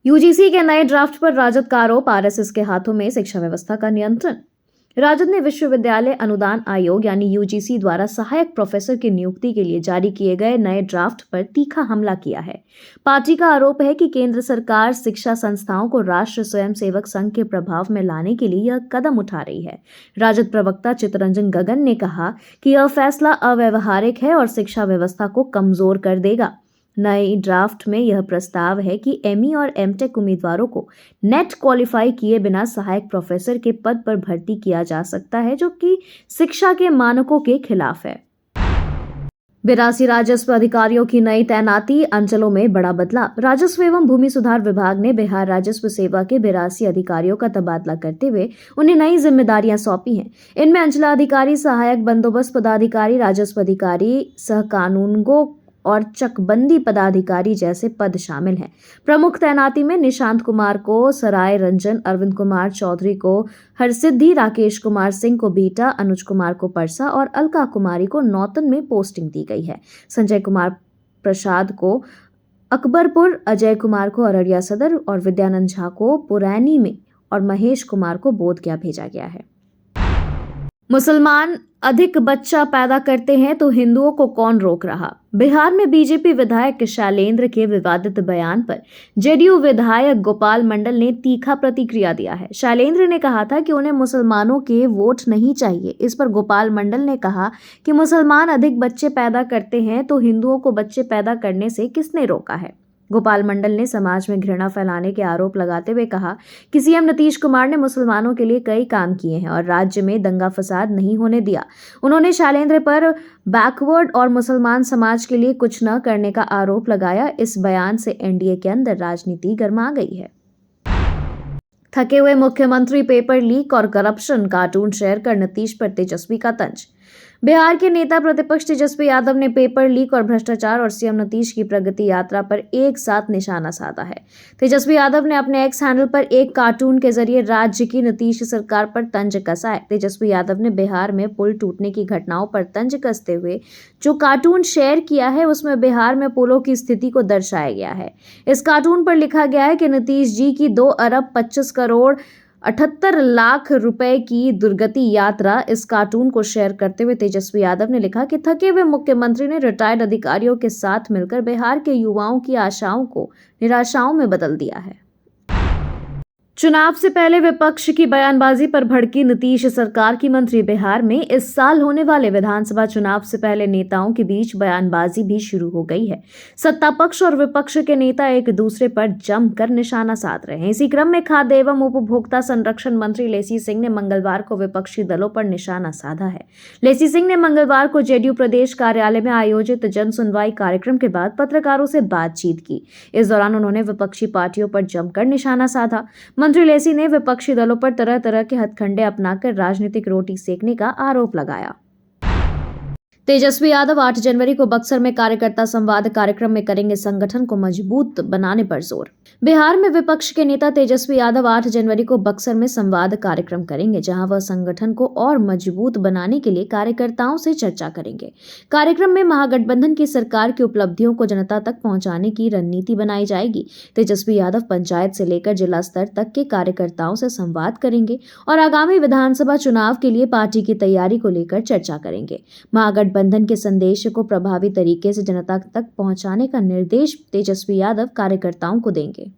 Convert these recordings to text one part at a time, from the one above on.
UGC के नए draft पर राजद का आरोप, आरएसएस के हाथों में शिक्षा व्यवस्था का नियंत्रण। राजद ने विश्वविद्यालय अनुदान आयोग यानी यूजीसी द्वारा सहायक प्रोफेसर की नियुक्ति के लिए जारी किए गए नए ड्राफ्ट पर तीखा हमला किया है। पार्टी का आरोप है कि केंद्र सरकार शिक्षा संस्थाओं को राष्ट्र स्वयंसेवक संघ के प्रभाव में लाने के लिए यह कदम उठा रही है। राजद प्रवक्ता चित्तरंजन गगन ने कहा कि यह फैसला अव्यावहारिक है और शिक्षा व्यवस्था को कमजोर कर देगा। नए ड्राफ्ट में यह प्रस्ताव है कि एमई और एमटेक उम्मीदवारों को नेट क्वालिफाई किए बिना सहायक प्रोफेसर के पद पर भर्ती किया जा सकता है, जो कि शिक्षा के मानकों के खिलाफ है। 82 राजस्व अधिकारियों की नई तैनाती, अंचलों में बड़ा बदलाव। राजस्व एवं भूमि सुधार विभाग ने बिहार राजस्व सेवा के 82 अधिकारियों का तबादला करते हुए उन्हें नई जिम्मेदारियां सौंपी हैं। इनमें अंचलाधिकारी, सहायक बंदोबस्त पदाधिकारी, राजस्व अधिकारी, सहकानूनगो और चकबंदी पदाधिकारी जैसे पद शामिल हैं। प्रमुख तैनाती में निशांत कुमार को सराय रंजन, अरविंद कुमार चौधरी को हरसिद्धि, राकेश कुमार सिंह को बीटा, अनुज कुमार को परसा और अलका कुमारी को नौतन में पोस्टिंग दी गई है। संजय कुमार प्रसाद को अकबरपुर, अजय कुमार को अररिया सदर और विद्यानंद झा को पुरैनी में और महेश कुमार को बोधगया भेजा गया है। मुसलमान अधिक बच्चा पैदा करते हैं तो हिंदुओं को कौन रोक रहा। बिहार में बीजेपी विधायक शैलेंद्र के विवादित बयान पर जेडीयू विधायक गोपाल मंडल ने तीखा प्रतिक्रिया दिया है। शैलेंद्र ने कहा था कि उन्हें मुसलमानों के वोट नहीं चाहिए। इस पर गोपाल मंडल ने कहा कि मुसलमान अधिक बच्चे पैदा करते हैं तो हिंदुओं को बच्चे पैदा करने से किसने रोका है। गोपाल मंडल ने समाज में घृणा फैलाने के आरोप लगाते हुए कहा कि सीएम नीतीश कुमार ने मुसलमानों के लिए कई काम किए हैं और राज्य में दंगा फसाद नहीं होने दिया। उन्होंने शैलेंद्र पर बैकवर्ड और मुसलमान समाज के लिए कुछ न करने का आरोप लगाया। इस बयान से एनडीए के अंदर राजनीति गर्मा गई है। थके हुए मुख्यमंत्री, पेपर लीक और करप्शन, कार्टून शेयर कर नीतीश पर तेजस्वी का तंज। बिहार के नेता प्रतिपक्ष तेजस्वी यादव ने पेपर लीक और भ्रष्टाचार और सीएम नीतीश की प्रगति यात्रा पर एक साथ निशाना साधा है। तेजस्वी यादव ने अपने एक्स हैंडल पर एक कार्टून के जरिए राज्य की नीतीश सरकार पर तंज कसा है। तेजस्वी यादव ने बिहार में पुल टूटने की घटनाओं पर तंज कसते हुए जो कार्टून शेयर किया है उसमें बिहार में पुलों की स्थिति को दर्शाया गया है। इस कार्टून पर लिखा गया है कि नीतीश जी की 2 अरब 25 करोड़ 78 लाख रुपए की दुर्गति यात्रा। इस कार्टून को शेयर करते हुए तेजस्वी यादव ने लिखा कि थके हुए मुख्यमंत्री ने रिटायर्ड अधिकारियों के साथ मिलकर बिहार के युवाओं की आशाओं को निराशाओं में बदल दिया है। चुनाव से पहले विपक्ष की बयानबाजी पर भड़की नीतीश सरकार की मंत्री। बिहार में इस साल होने वाले विधानसभा चुनाव से पहले नेताओं के बीच बयानबाजी भी शुरू हो गई है। सत्ता पक्ष और विपक्ष के नेता एक दूसरे पर जमकर निशाना साध रहे हैं। इसी क्रम में खाद्य एवं उपभोक्ता संरक्षण मंत्री लेसी सिंह ने मंगलवार को विपक्षी दलों पर निशाना साधा है। लेसी सिंह ने मंगलवार को जेडीयू प्रदेश कार्यालय में आयोजित जन सुनवाई कार्यक्रम के बाद पत्रकारों से बातचीत की। इस दौरान उन्होंने विपक्षी पार्टियों पर जमकर निशाना साधा। मंत्री लेसी ने विपक्षी दलों पर तरह तरह के हथकंडे अपनाकर राजनीतिक रोटी सेकने का आरोप लगाया। तेजस्वी यादव 8 जनवरी को बक्सर में कार्यकर्ता संवाद कार्यक्रम में करेंगे संगठन को मजबूत बनाने पर जोर। बिहार में विपक्ष के नेता तेजस्वी यादव 8 जनवरी को बक्सर में संवाद कार्यक्रम करेंगे, जहां वह संगठन को और मजबूत बनाने के लिए कार्यकर्ताओं से चर्चा करेंगे। कार्यक्रम में महागठबंधन की सरकार की उपलब्धियों को जनता तक पहुंचाने की रणनीति बनाई जाएगी। तेजस्वी यादव पंचायत से लेकर जिला स्तर तक के कार्यकर्ताओं से संवाद करेंगे और आगामी विधानसभा चुनाव के लिए पार्टी की तैयारी को लेकर चर्चा करेंगे। महागठबंधन के संदेश को प्रभावी तरीके से जनता तक पहुंचाने का निर्देश तेजस्वी यादव कार्यकर्ताओं को देंगे।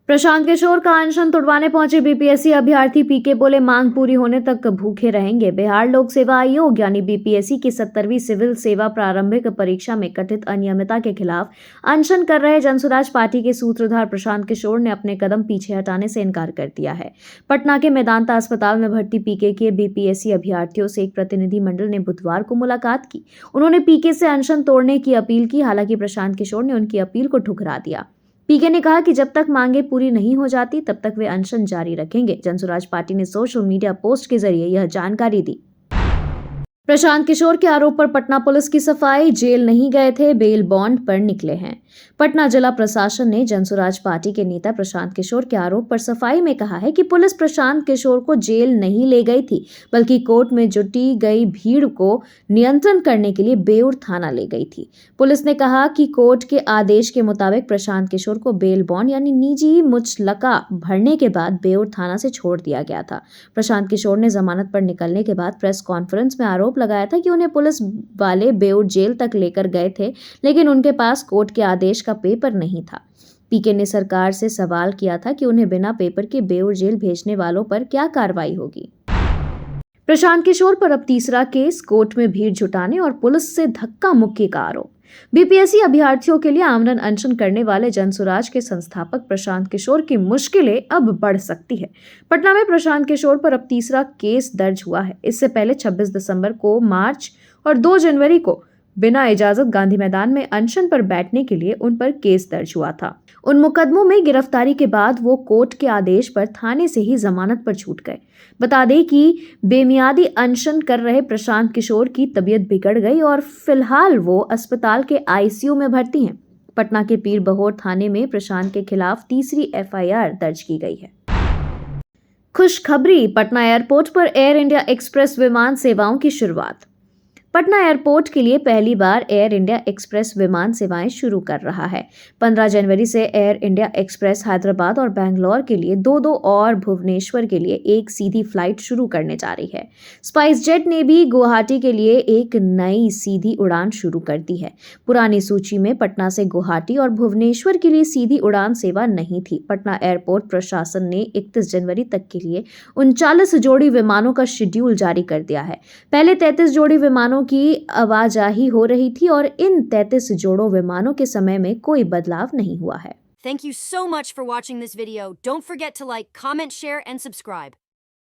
प्रशांत किशोर का अनशन तुड़वाने पहुंचे बीपीएससी अभ्यर्थी पीके बोले, मांग पूरी होने तक भूखे रहेंगे। बिहार लोक सेवा आयोग यानी बीपीएससी की 70वीं सिविल सेवा प्रारंभिक परीक्षा में कथित अनियमितता के खिलाफ अनशन कर रहे जनसुराज पार्टी के सूत्रधार प्रशांत किशोर ने अपने कदम पीछे हटाने से इनकार कर दिया है। पटना के मेदांता अस्पताल में भर्ती पीके के बीपीएससी अभ्यर्थियों से एक प्रतिनिधि मंडल ने बुधवार को मुलाकात की। उन्होंने पीके से अनशन तोड़ने की अपील की, हालांकि प्रशांत किशोर ने उनकी अपील को ठुकरा दिया। पीके ने कहा कि जब तक मांगे पूरी नहीं हो जाती तब तक वे अनशन जारी रखेंगे। जनसुराज पार्टी ने सोशल मीडिया पोस्ट के जरिए यह जानकारी दी। प्रशांत किशोर के आरोप पर पटना पुलिस की सफाई, जेल नहीं गए थे, बेल बॉन्ड पर निकले हैं। पटना जिला प्रशासन ने जनसुराज पार्टी के नेता प्रशांत किशोर के आरोप पर सफाई में कहा है कि पुलिस प्रशांत किशोर को जेल नहीं ले गई थी, बल्कि कोर्ट में जुटी गई भीड़ को नियंत्रण करने के लिए बेउर थाना ले गई थी। पुलिस ने कहा कि कोर्ट के आदेश के मुताबिक प्रशांत किशोर को बेल बॉन्ड यानी निजी मुचलका भरने के बाद बेउर थाना से छोड़ दिया गया था। प्रशांत किशोर ने जमानत पर निकलने के बाद प्रेस कॉन्फ्रेंस में आरोप लगाया था कि उन्हें पुलिस वाले बेउर जेल तक लेकर गए थे, लेकिन उनके पास कोर्ट के आदेश का पेपर नहीं था। पीके ने सरकार से सवाल किया था कि उन्हें बिना पेपर के बेउर जेल भेजने वालों पर क्या कार्रवाई होगी। प्रशांत किशोर पर अब तीसरा केस, कोर्ट में भीड़ जुटाने और पुलिस से धक्का मुक्की का आरोप। बीपीएससी अभ्यर्थियों के लिए आमरण अनशन करने वाले जनसुराज के संस्थापक प्रशांत किशोर की मुश्किलें अब बढ़ सकती है। पटना में प्रशांत किशोर पर अब तीसरा केस दर्ज हुआ है। इससे पहले 26 दिसंबर को मार्च और 2 जनवरी को बिना इजाजत गांधी मैदान में अनशन पर बैठने के लिए उन पर केस दर्ज हुआ था। उन मुकदमों में गिरफ्तारी के बाद वो कोर्ट के आदेश पर थाने से ही जमानत पर छूट गए। बता दें कि बेमियादी अनशन कर रहे प्रशांत किशोर की तबीयत बिगड़ गई और फिलहाल वो अस्पताल के आईसीयू में भर्ती हैं। पटना के पीर बहोर थाने में प्रशांत के खिलाफ तीसरी एफआईआर दर्ज की गई है। खुशखबरी, पटना एयरपोर्ट पर एयर इंडिया एक्सप्रेस विमान सेवाओं की शुरुआत। पटना एयरपोर्ट के लिए पहली बार एयर इंडिया एक्सप्रेस विमान सेवाएं शुरू कर रहा है। 15 जनवरी से एयर इंडिया एक्सप्रेस हैदराबाद और बैंगलोर के लिए 2 और भुवनेश्वर के लिए 1 सीधी फ्लाइट शुरू करने जा रही है। स्पाइस जेट ने भी गुवाहाटी के लिए एक नई सीधी उड़ान शुरू कर दी है। पुरानी सूची में पटना से गुवाहाटी और भुवनेश्वर के लिए सीधी उड़ान सेवा नहीं थी। पटना एयरपोर्ट प्रशासन ने 31 जनवरी तक के लिए 39 जोड़ी विमानों का शेड्यूल जारी कर दिया है। पहले 33 जोड़ी विमानों की आवाजाही हो रही थी और इन 33 जोड़ों विमानों के समय में कोई बदलाव नहीं हुआ है। Thank you so much for watching this video. Don't forget to like, comment, share, and subscribe.